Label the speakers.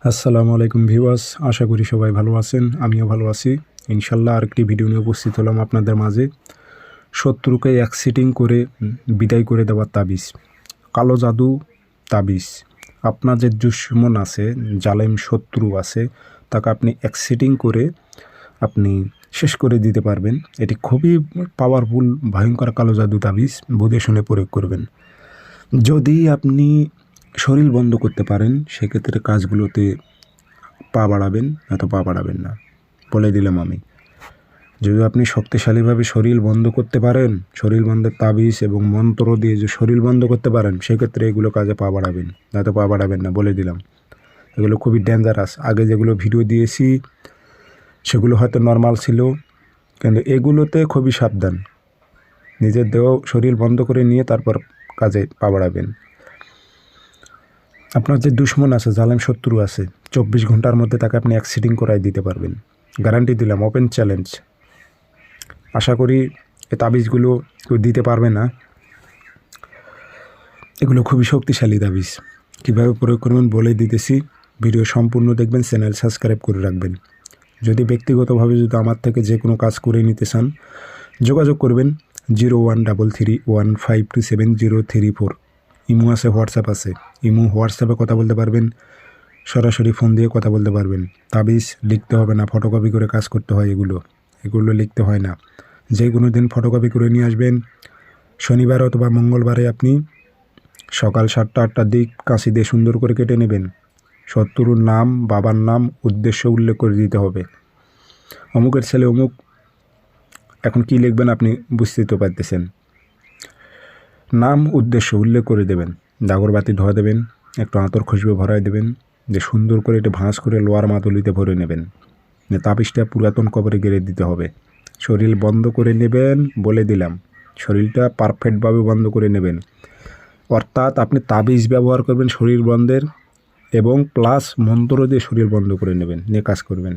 Speaker 1: আসসালামু আলাইকুম ভিউয়ার্স, আশা করি সবাই ভালো আছেন। আমিও ভালো আছি ইনশাল্লাহ। আরেকটি ভিডিও নিয়ে উপস্থিত হলাম আপনাদের মাঝে। শত্রুকে অ্যাক্সিটিং করে বিদায় করে দেওয়ার তাবিজ, কালো জাদু তাবিজ। আপনার যে দুশমন আছে, জালেম শত্রু আছে, তাকে আপনি অ্যাক্সিটিং করে আপনি শেষ করে দিতে পারবেন। এটি খুবই পাওয়ারফুল, ভয়ঙ্কর কালো জাদু তাবিজ। বুঝে শুনে প্রয়োগ করবেন। যদি আপনি শরীর বন্ধ করতে পারেন, সেক্ষেত্রে কাজগুলোতে পা বাড়াবেন, নয়তো পা বাড়াবেন না, বলে দিলাম আমি। যদি আপনি শক্তিশালীভাবে শরীর বন্ধ করতে পারেন, শরীর বন্ধের তাবিজ এবং মন্ত্র দিয়ে যে শরীর বন্ধ করতে পারেন, সেক্ষেত্রে এগুলো কাজে পা বাড়াবেন, নয়তো পা বাড়াবেন না, বলে দিলাম। এগুলো খুবই ডেঞ্জারাস। আগে যেগুলো ভিডিও দিয়েছি সেগুলো হয়তো নর্মাল ছিল, কিন্তু এগুলোতে খুবই সাবধান। নিজের দেহ শরীর বন্ধ করে নিয়ে তারপর কাজে পা বাড়াবেন। আপনার যে দুশমন আছে, জালেম শত্রু আছে, 24 ঘন্টার মধ্যে তাকে আপনি অ্যাক্সিডিং করাই দিতে পারবেন। গ্যারান্টি দিলাম, ওপেন চ্যালেঞ্জ। আশা করি এই তাবিজগুলো কেউ দিতে পারবে না। এগুলো খুবই শক্তিশালী তাবিজ। কীভাবে প্রয়োগ করবেন বলে দিতেছি। ভিডিও সম্পূর্ণ দেখবেন, চ্যানেল সাবস্ক্রাইব করে রাখবেন। যদি ব্যক্তিগতভাবে যদি আমার থেকে যে কোনো কাজ করে নিতে চান, যোগাযোগ করবেন 013315270034। ইমো আছে, হোয়াটসঅ্যাপ আছে। ইমো হোয়াটসঅ্যাপে কথা বলতে পারবেন, সরাসরি ফোন দিয়ে কথা বলতে পারবেন। তাবিজ লিখতে হবে না, ফটোকপি করে কাজ করতে হয়। এগুলো লিখতে হয় না। যে কোনো দিন ফটোকপি করে নিয়ে আসবেন। শনিবার অথবা মঙ্গলবারে আপনি সকাল 7টা-8টার দিক কাঁচি দিয়ে সুন্দর করে কেটে নেবেন। শত্রুর নাম, বাবার নাম, উদ্দেশ্য উল্লেখ করে দিতে হবে। অমুকের ছেলে অমুক। এখন কি লিখবেন আপনি বুঝতেই তো পারতেছেন। নাম, উদ্দেশ্য উল্লেখ করে দেবেন। দাগরবাতি ধোয়া দেবেন, একটু আতর খুশবু ভরাই দেবেন, যে সুন্দর করে এটা ভাঁজ করে লোয়ার মাদুলিতে ভরে নেবেন। তাবিজটা পুরাতন কবরে গেড়ে দিতে হবে। শরীর বন্ধ করে নেবেন, বলে দিলাম। শরীরটা পারফেক্টভাবে বন্ধ করে নেবেন। অর্থাৎ আপনি তাবিজ ব্যবহার করবেন শরীর বন্ধের, এবং প্লাস মন্ত্র দিয়ে শরীর বন্ধ করে নেবেন, নিয়ে কাজ করবেন।